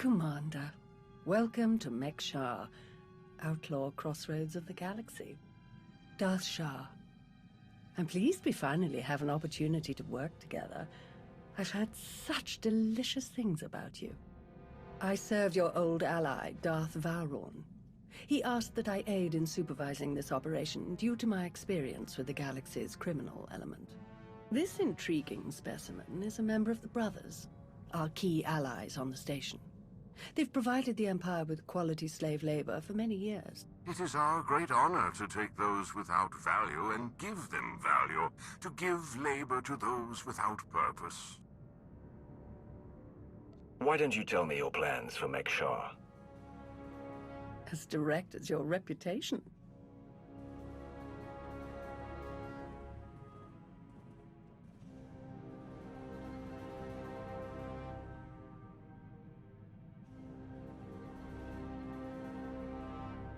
Commander. Welcome to Mek-Sha, outlaw crossroads of the galaxy. Darth Shah. I'm pleased we finally have an opportunity to work together. I've heard such delicious things about you. I served your old ally, Darth Vowrawn. He asked that I aid in supervising this operation due to my experience with the galaxy's criminal element. This intriguing specimen is a member of the Brothers, our key allies on the station. They've provided the Empire with quality slave labor for many years. It is our great honor to take those without value and give them value, to give labor to those without purpose. Why don't you tell me your plans for Mek-Sha? As direct as your reputation.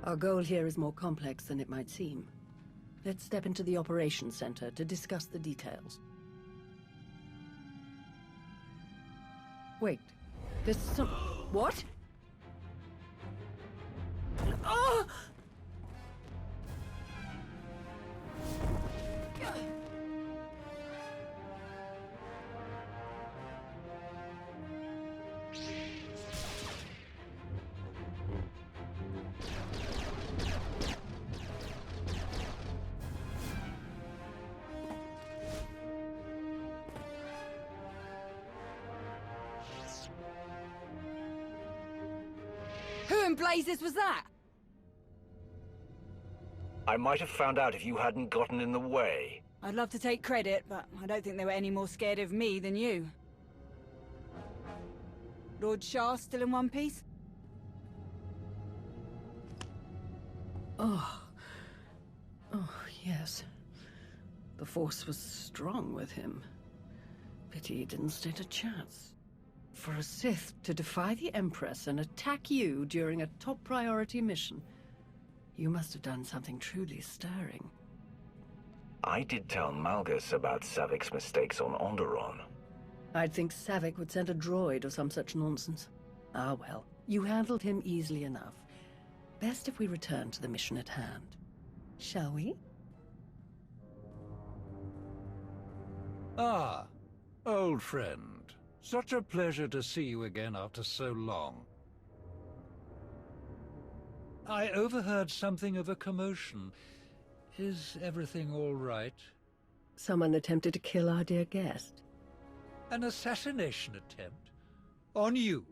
Our goal here is more complex than it might seem. Let's step into the operations center to discuss the details. Wait, there's some... What? Oh! Who in blazes was that? I might have found out if you hadn't gotten in the way. I'd love to take credit, but I don't think they were any more scared of me than you. Lord Shah still in one piece? Oh, yes. The Force was strong with him. Pity he didn't stand a chance. For a Sith to defy the Empress and attack you during a top priority mission, you must have done something truly stirring. I did tell Malgus about Savik's mistakes on Onderon. I'd think Savik would send a droid or some such nonsense. Ah well, you handled him easily enough. Best if we return to the mission at hand. Shall we? Ah, old friend. Such a pleasure to see you again after so long. I overheard something of a commotion. Is everything all right? Someone attempted to kill our dear guest. An assassination attempt? On you?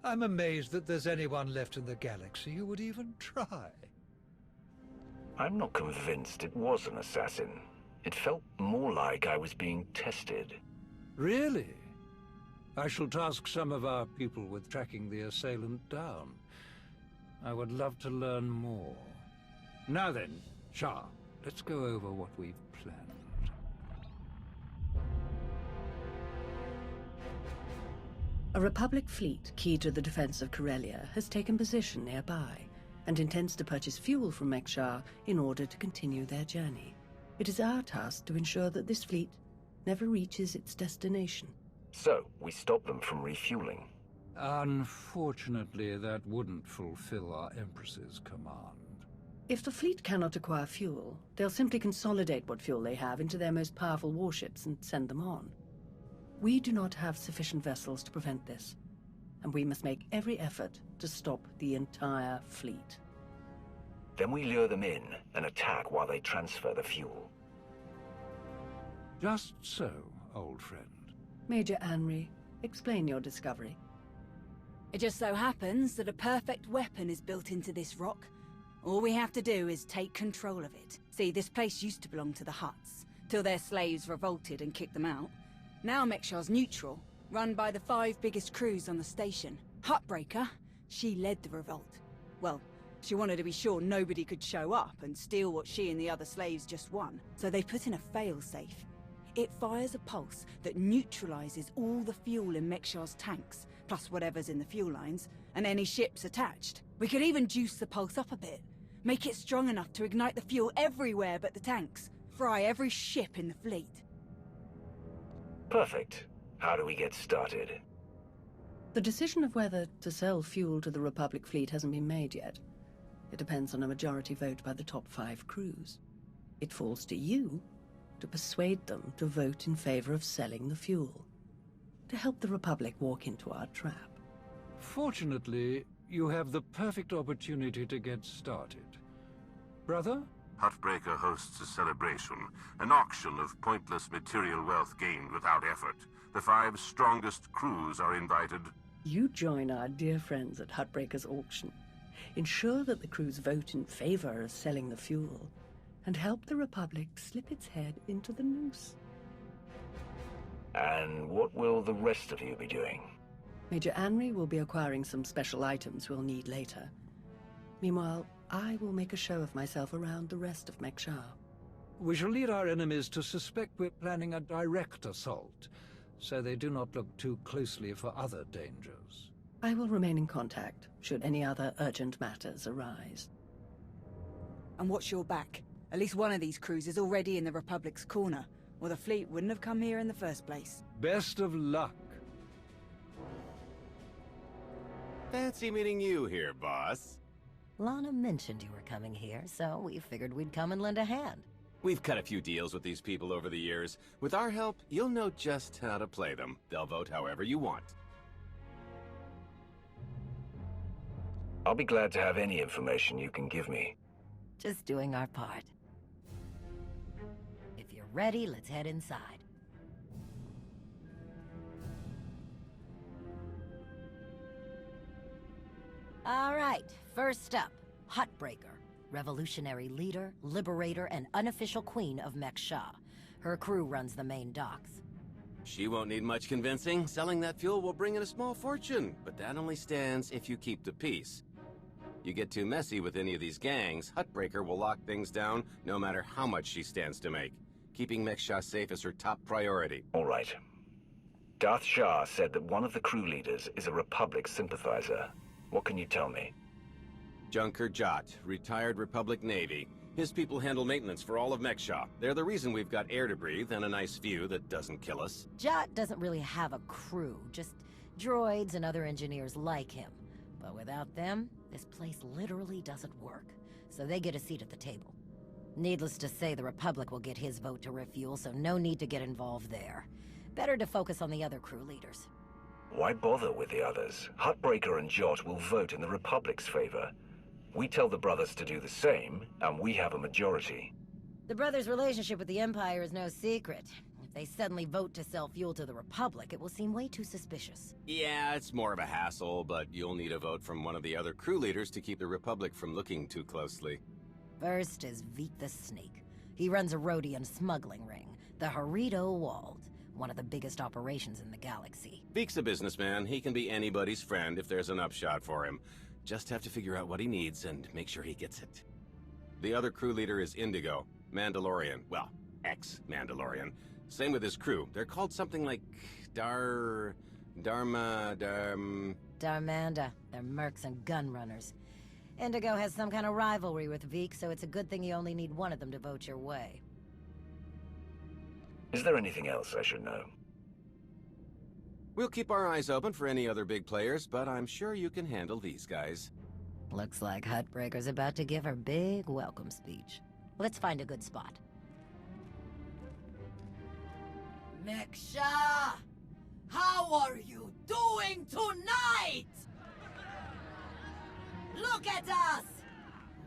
I'm amazed that there's anyone left in the galaxy who would even try. I'm not convinced it was an assassin. It felt more like I was being tested. Really? I shall task some of our people with tracking the assailant down. I would love to learn more. Now then, Shah, let's go over what we've planned. A Republic fleet key to the defense of Corellia has taken position nearby and intends to purchase fuel from Mek-Sha in order to continue their journey. It is our task to ensure that this fleet never reaches its destination. So, we stop them from refueling. Unfortunately, that wouldn't fulfill our Empress's command. If the fleet cannot acquire fuel, they'll simply consolidate what fuel they have into their most powerful warships and send them on. We do not have sufficient vessels to prevent this, and we must make every effort to stop the entire fleet. Then we lure them in and attack while they transfer the fuel. Just so, old friend. Major Anri, explain your discovery. It just so happens that a perfect weapon is built into this rock. All we have to do is take control of it. See, this place used to belong to the Hutts, till their slaves revolted and kicked them out. Now Mek-Sha's neutral, run by the 5 biggest crews on the station. Huttbreaker, she led the revolt. Well, she wanted to be sure nobody could show up and steal what she and the other slaves just won, so they put in a fail-safe. It fires a pulse that neutralizes all the fuel in Mek-Sha's tanks, plus whatever's in the fuel lines, and any ships attached. We could even juice the pulse up a bit, make it strong enough to ignite the fuel everywhere but the tanks, fry every ship in the fleet. Perfect. How do we get started? The decision of whether to sell fuel to the Republic fleet hasn't been made yet. It depends on a majority vote by the top 5 crews. It falls to you to persuade them to vote in favor of selling the fuel, to help the Republic walk into our trap. Fortunately, you have the perfect opportunity to get started. Brother? Huttbreaker hosts a celebration, an auction of pointless material wealth gained without effort. The 5 strongest crews are invited. You join our dear friends at Huttbreaker's auction. Ensure that the crews vote in favor of selling the fuel, and help the Republic slip its head into the noose. And what will the rest of you be doing? Major Anri will be acquiring some special items we'll need later. Meanwhile, I will make a show of myself around the rest of Mek-Sha. We shall lead our enemies to suspect we're planning a direct assault, so they do not look too closely for other dangers. I will remain in contact, should any other urgent matters arise. And watch your back. At least one of these crews is already in the Republic's corner, or the fleet wouldn't have come here in the first place. Best of luck. Fancy meeting you here, boss. Lana mentioned you were coming here, so we figured we'd come and lend a hand. We've cut a few deals with these people over the years. With our help, you'll know just how to play them. They'll vote however you want. I'll be glad to have any information you can give me. Just doing our part. If you're ready, let's head inside. All right, first up, Huttbreaker. Revolutionary leader, liberator, and unofficial queen of Mek-Sha. Her crew runs the main docks. She won't need much convincing. Selling that fuel will bring in a small fortune, but that only stands if you keep the peace. You get too messy with any of these gangs, Huttbreaker will lock things down no matter how much she stands to make. Keeping Mek-Sha safe is her top priority. All right. Darth Shah said that one of the crew leaders is a Republic sympathizer. What can you tell me? Junker Jot, retired Republic Navy. His people handle maintenance for all of Mek-Sha. They're the reason we've got air to breathe and a nice view that doesn't kill us. Jot doesn't really have a crew, just droids and other engineers like him. But without them, this place literally doesn't work. So they get a seat at the table. Needless to say, the Republic will get his vote to refuel, so no need to get involved there. Better to focus on the other crew leaders. Why bother with the others? Huttbreaker and Jot will vote in the Republic's favor. We tell the brothers to do the same, and we have a majority. The brothers' relationship with the Empire is no secret. If they suddenly vote to sell fuel to the Republic, it will seem way too suspicious. Yeah, it's more of a hassle, but you'll need a vote from one of the other crew leaders to keep the Republic from looking too closely. First is Veek the Snake. He runs a Rhodian smuggling ring, the Harrido Wald, one of the biggest operations in the galaxy. Veek's a businessman. He can be anybody's friend if there's an upshot for him. Just have to figure out what he needs and make sure he gets it. The other crew leader is Indigo, Mandalorian. Well, ex-Mandalorian. Same with his crew. They're called something like Darmanda. They're mercs and gun runners. Indigo has some kind of rivalry with Veek, so it's a good thing you only need one of them to vote your way. Is there anything else I should know? We'll keep our eyes open for any other big players, but I'm sure you can handle these guys. Looks like Huttbreaker's about to give her big welcome speech. Let's find a good spot. Mek-Sha! How are you doing tonight? Look at us!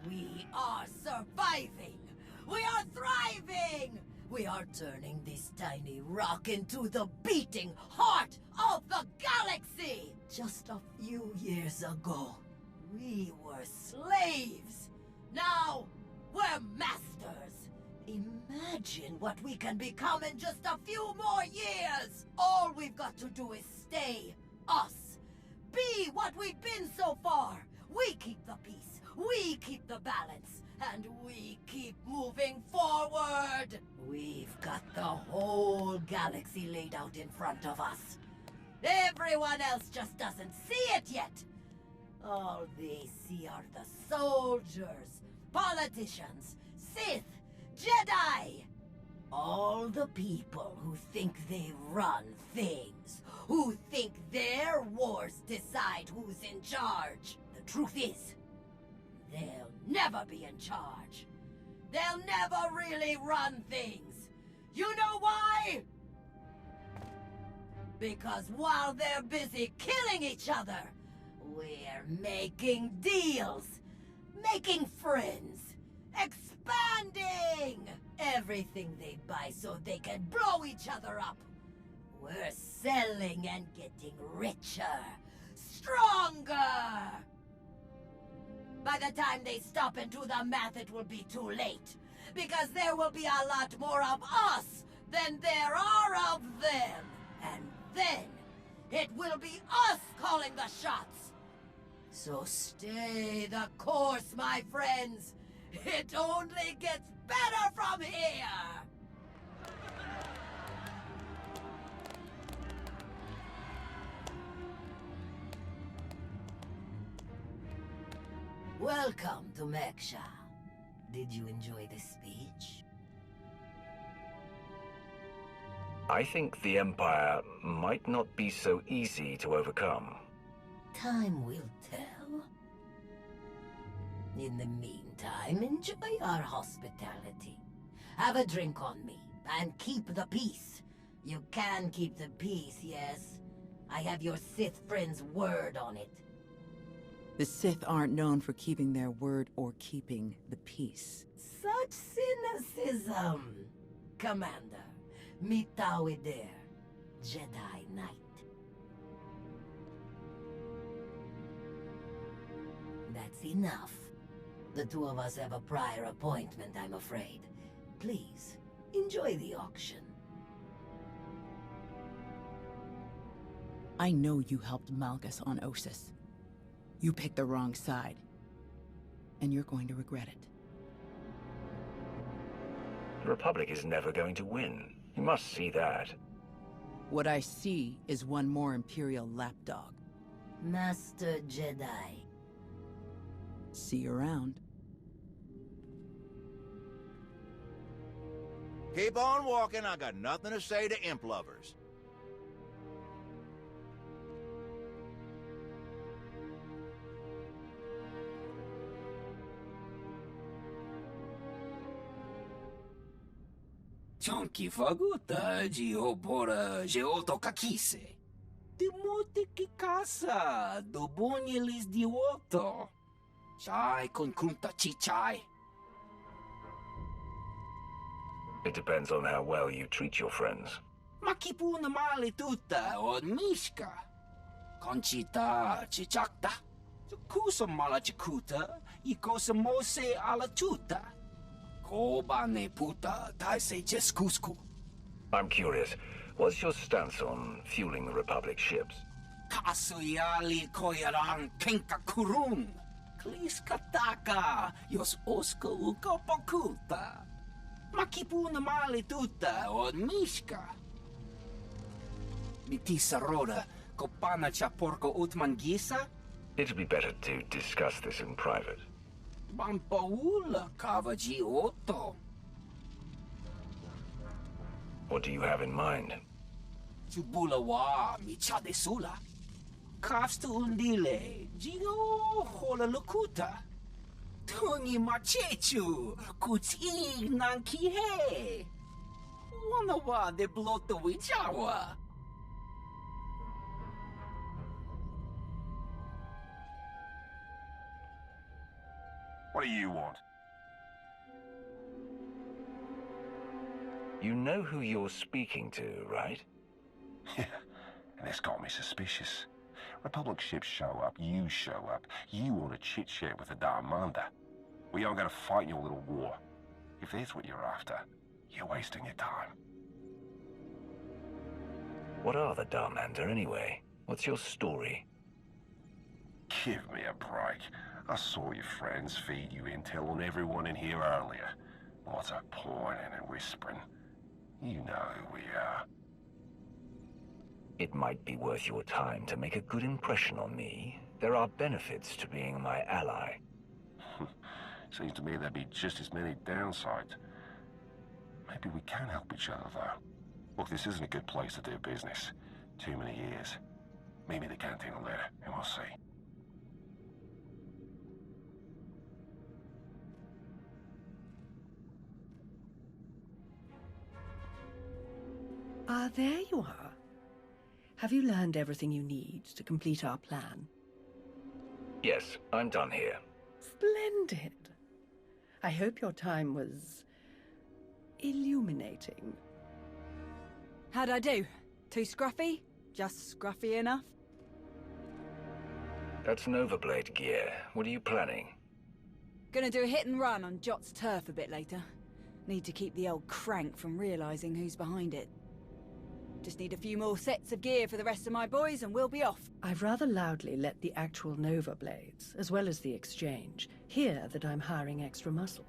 We are surviving! We are thriving! We are turning this tiny rock into the beating heart of the galaxy! Just a few years ago, we were slaves. Now, we're masters. Imagine what we can become in just a few more years. All we've got to do is stay us. Be what we've been so far. We keep the peace. We keep the balance. And we keep moving forward! We've got the whole galaxy laid out in front of us. Everyone else just doesn't see it yet. All they see are the soldiers, politicians, Sith, Jedi. All the people who think they run things, who think their wars decide who's in charge. The truth is, they'll never be in charge. They'll never really run things. You know why? Because while they're busy killing each other, we're making deals, making friends, expanding everything they buy so they can blow each other up. We're selling and getting richer, stronger. By the time they stop and do the math, it will be too late. Because there will be a lot more of us than there are of them. And then, it will be us calling the shots. So stay the course, my friends. It only gets better from here. Welcome to Mek-Sha. Did you enjoy the speech? I think the Empire might not be so easy to overcome. Time will tell. In the meantime, enjoy our hospitality. Have a drink on me, and keep the peace. You can keep the peace, yes? I have your Sith friend's word on it. The Sith aren't known for keeping their word or keeping the peace. Such cynicism! Commander, Mitawi there, Jedi Knight. That's enough. The two of us have a prior appointment, I'm afraid. Please, enjoy the auction. I know you helped Malgus on Ossus. You picked the wrong side. And you're going to regret it. The Republic is never going to win. You must see that. What I see is one more Imperial lapdog. Master Jedi. See you around. Keep on walking, I got nothing to say to imp lovers. Chonky faguta, geobora, geotokakise. Demote que casa, do bonyelis di woto. Chai con kunta chichai. It depends on how well you treat your friends. Makipuna male tuta od mishka. Conchita chichakta. Kusa mala chikuta, ikosa mose ala tuta. Kobane puta, taise jeskusku. I'm curious, what's your stance on fueling the Republic ships? Kasuyali koyaran kenka kurun. Kliskataka, yos oska uka pokuta. Makipuna male tuta od mishka. Mitisa roda, kopana chaporko utmangisa? It'd be better to discuss this in private. Bampaula kavaji otto. What do you have in mind? Chubula wa michade sula. Kafstu undile, jigo hola lukuta. Tungi machechu, kuting nanki he. Wana wa de bloto wichawa. What do you want? You know who you're speaking to, right? Yeah, and this got me suspicious. Republic ships show up, you show up, you want to chit-chat with the Darmander. We aren't going to fight your little war. If that's what you're after, you're wasting your time. What are the Darmander, anyway? What's your story? Give me a break. I saw your friends feed you intel on everyone in here earlier. What's a pointing and whispering? You know who we are. It might be worth your time to make a good impression on me. There are benefits to being my ally. Seems to me there'd be just as many downsides. Maybe we can help each other, though. Look, this isn't a good place to do business. Too many years. Meet me at the canteen later, and we'll see. Ah, there you are. Have you learned everything you need to complete our plan? Yes, I'm done here. Splendid. I hope your time was illuminating. How'd I do? Too scruffy? Just scruffy enough? That's Nova Blade gear. What are you planning? Gonna do a hit and run on Jot's turf a bit later. Need to keep the old crank from realizing who's behind it. Just need a few more sets of gear for the rest of my boys and we'll be off. I've rather loudly let the actual Nova Blades, as well as the Exchange, hear that I'm hiring extra muscle.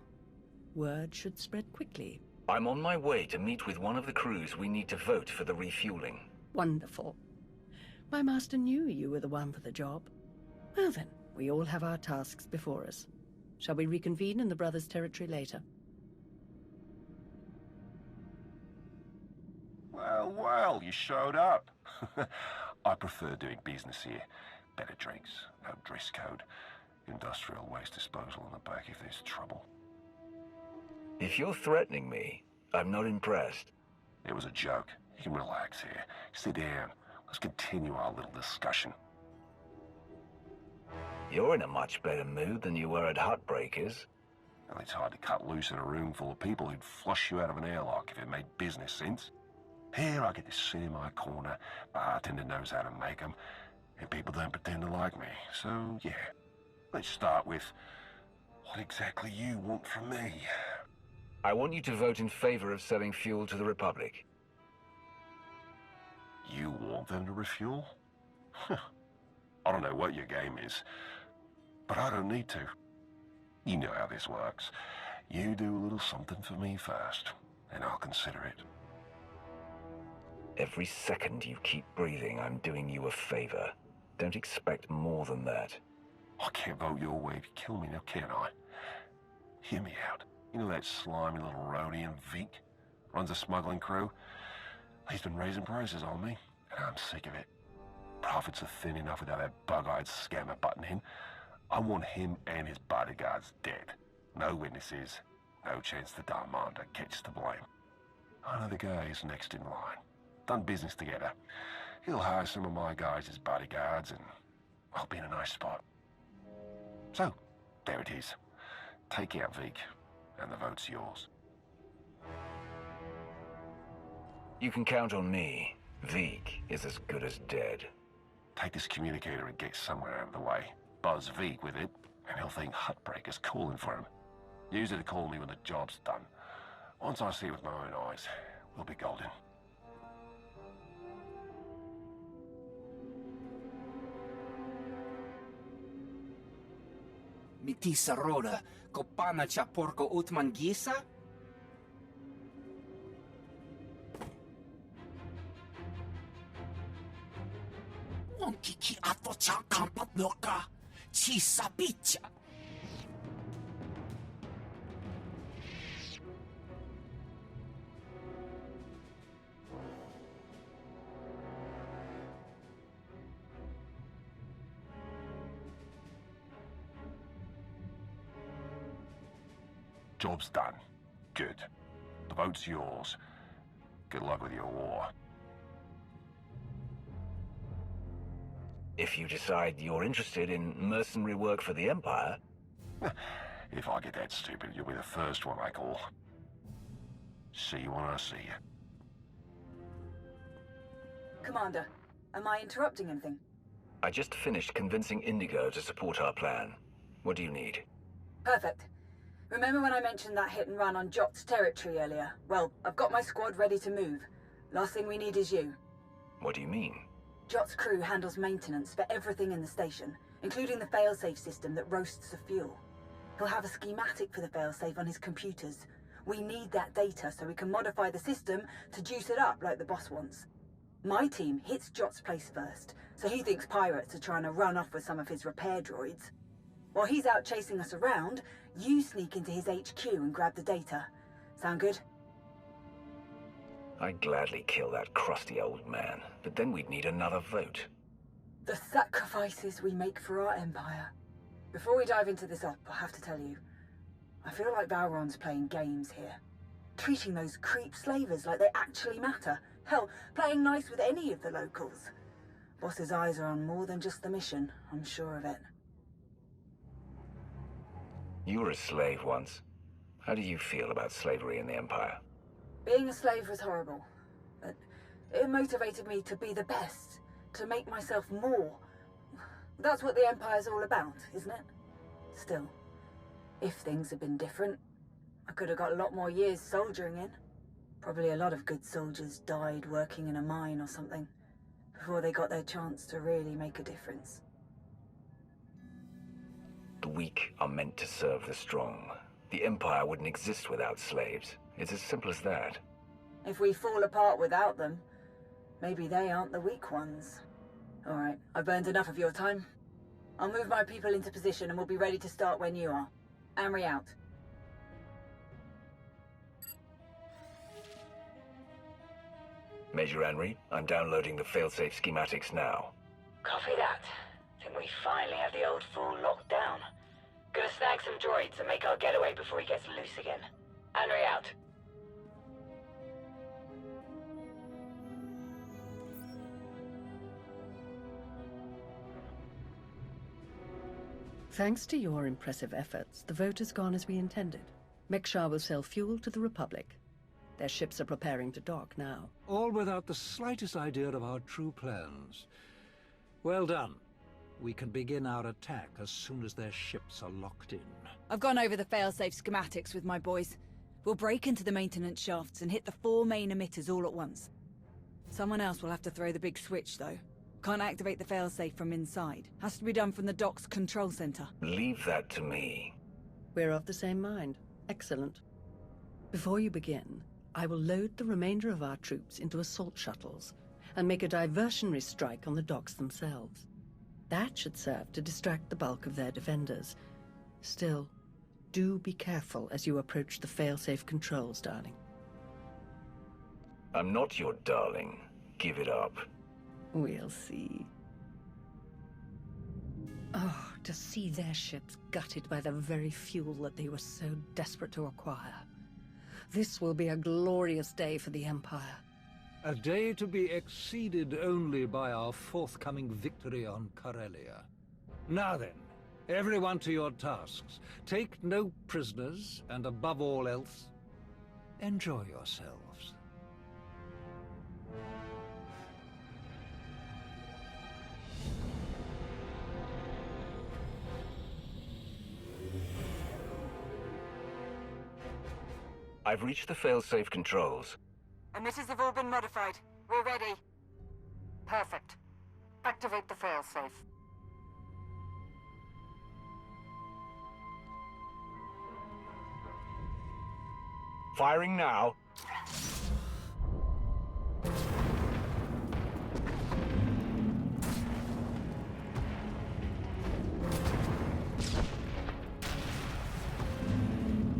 Word should spread quickly. I'm on my way to meet with one of the crews we need to vote for the refueling. Wonderful. My master knew you were the one for the job. Well then, we all have our tasks before us. Shall we reconvene in the Brothers' territory later? Well, well, you showed up. I prefer doing business here. Better drinks, no dress code, industrial waste disposal in the back if there's trouble. If you're threatening me, I'm not impressed. It was a joke. You can relax here. Sit down. Let's continue our little discussion. You're in a much better mood than you were at Heartbreakers. Well, it's hard to cut loose in a room full of people who'd flush you out of an airlock if it made business sense. Here I get to sit in my corner, bartender knows how to make them, and people don't pretend to like me. So, yeah. Let's start with what exactly you want from me. I want you to vote in favor of selling fuel to the Republic. You want them to refuel? I don't know what your game is, but I don't need to. You know how this works. You do a little something for me first, and I'll consider it. Every second you keep breathing, I'm doing you a favor. Don't expect more than that. I can't vote your way to kill me now, can I? Hear me out. You know that slimy little roadie in Vik? Runs a smuggling crew? He's been raising prices on me, and I'm sick of it. Profits are thin enough without that bug-eyed scammer butting in. I want him and his bodyguards dead. No witnesses, no chance the Darmander gets to blame. I know the guy is next in line. Done business together. He'll hire some of my guys as bodyguards, and I'll be in a nice spot. So, there it is. Take out Vik, and the vote's yours. You can count on me. Vik is as good as dead. Take this communicator and get somewhere out of the way. Buzz Vik with it, and he'll think Heartbreaker's calling for him. Use it to call me when the job's done. Once I see it with my own eyes, we'll be golden. Mitisa roda, kopana cha porco utman gisa? Onkiki ato cha kampat noka, chisa picha. Job's done. Good. The vote's yours. Good luck with your war. If you decide you're interested in mercenary work for the Empire... If I get that stupid, you'll be the first one I call. See you when I see you. Commander, am I interrupting anything? I just finished convincing Indigo to support our plan. What do you need? Perfect. Remember when I mentioned that hit and run on Jot's territory earlier? Well, I've got my squad ready to move. Last thing we need is you. What do you mean? Jot's crew handles maintenance for everything in the station, including the failsafe system that roasts the fuel. He'll have a schematic for the failsafe on his computers. We need that data so we can modify the system to juice it up like the boss wants. My team hits Jot's place first, so he thinks pirates are trying to run off with some of his repair droids. While he's out chasing us around, you sneak into his HQ and grab the data. Sound good? I'd gladly kill that crusty old man, but then we'd need another vote. The sacrifices we make for our empire. Before we dive into this op, I have to tell you, I feel like Valron's playing games here. Treating those creep slavers like they actually matter. Hell, playing nice with any of the locals. Boss's eyes are on more than just the mission, I'm sure of it. You were a slave once. How do you feel about slavery in the Empire? Being a slave was horrible, but it motivated me to be the best, to make myself more. That's what the Empire's all about, isn't it? Still, if things had been different, I could have got a lot more years soldiering in. Probably a lot of good soldiers died working in a mine or something, before they got their chance to really make a difference. The weak are meant to serve the strong. The Empire wouldn't exist without slaves. It's as simple as that. If we fall apart without them, maybe they aren't the weak ones. All right, I've burned enough of your time. I'll move my people into position and we'll be ready to start when you are. Amory out. Major Henry, I'm downloading the failsafe schematics now. Copy that. Think we finally have the old fool locked down. Gonna snag some droids and make our getaway before he gets loose again. Henry out. Thanks to your impressive efforts, the vote has gone as we intended. Mek-Sha will sell fuel to the Republic. Their ships are preparing to dock now. All without the slightest idea of our true plans. Well done. We can begin our attack as soon as their ships are locked in. I've gone over the failsafe schematics with my boys. We'll break into the maintenance shafts and hit the 4 main emitters all at once. Someone else will have to throw the big switch, though. Can't activate the failsafe from inside. Has to be done from the dock's control center. Leave that to me. We're of the same mind. Excellent. Before you begin, I will load the remainder of our troops into assault shuttles and make a diversionary strike on the docks themselves. That should serve to distract the bulk of their defenders. Still, do be careful as you approach the failsafe controls, darling. I'm not your darling. Give it up. We'll see. Oh, to see their ships gutted by the very fuel that they were so desperate to acquire. This will be a glorious day for the Empire. A day to be exceeded only by our forthcoming victory on Corellia. Now then, everyone to your tasks. Take no prisoners, and above all else, enjoy yourselves. I've reached the failsafe controls. Emitters have all been modified. We're ready. Perfect. Activate the failsafe. Firing now.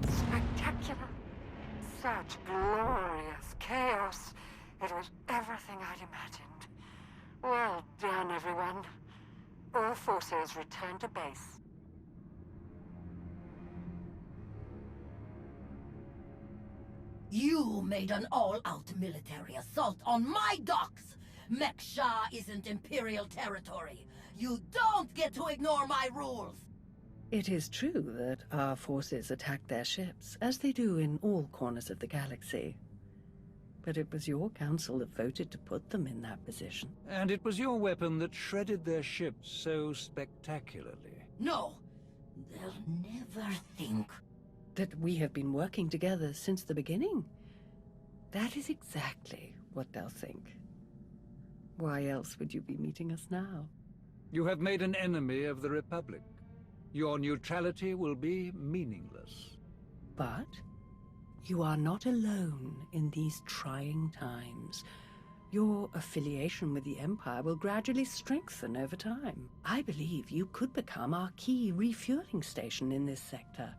Spectacular. Such glorious chaos. It was everything I'd imagined. Well done, everyone. All forces return to base. You made an all-out military assault on my docks! Mek-Sha isn't Imperial territory. You don't get to ignore my rules! It is true that our forces attacked their ships, as they do in all corners of the galaxy. But it was your council that voted to put them in that position. And it was your weapon that shredded their ships so spectacularly. No! They'll never think. That we have been working together since the beginning. That is exactly what they'll think. Why else would you be meeting us now? You have made an enemy of the Republic. Your neutrality will be meaningless. But you are not alone in these trying times. Your affiliation with the Empire will gradually strengthen over time. I believe you could become our key refueling station in this sector,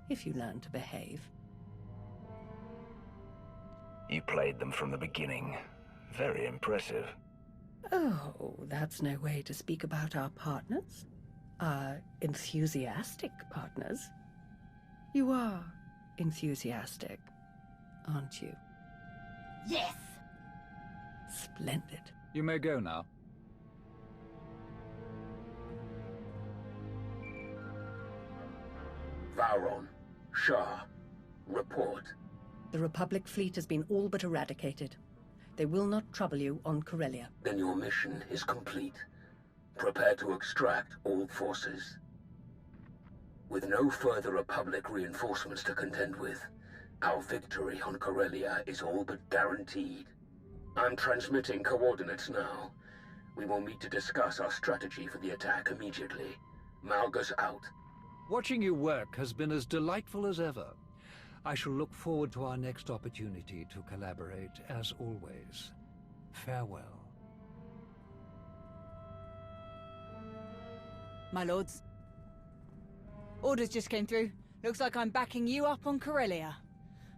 if you learn to behave. You played them from the beginning. Very impressive. Oh, that's no way to speak about our partners. Our enthusiastic partners. You are enthusiastic, aren't you? Yes! Splendid. You may go now. Vowron, Shah, report. The Republic fleet has been all but eradicated. They will not trouble you on Corellia. Then your mission is complete. Prepare to extract all forces. With no further Republic reinforcements to contend with, our victory on Corellia is all but guaranteed. I'm transmitting coordinates now. We will meet to discuss our strategy for the attack immediately. Malgus out. Watching you work has been as delightful as ever. I shall look forward to our next opportunity to collaborate, as always. Farewell. My lords. Orders just came through. Looks like I'm backing you up on Corellia.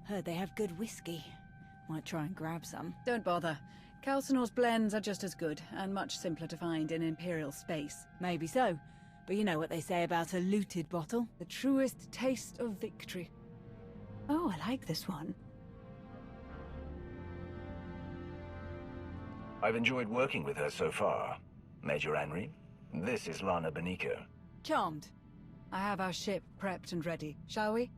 Heard they have good whiskey. Might try and grab some. Don't bother. Calcinor's blends are just as good, and much simpler to find in Imperial space. Maybe so. But you know what they say about a looted bottle? The truest taste of victory. Oh, I like this one. I've enjoyed working with her so far. Major Henry, this is Lana Beniko. Charmed. I have our ship prepped and ready. Shall we?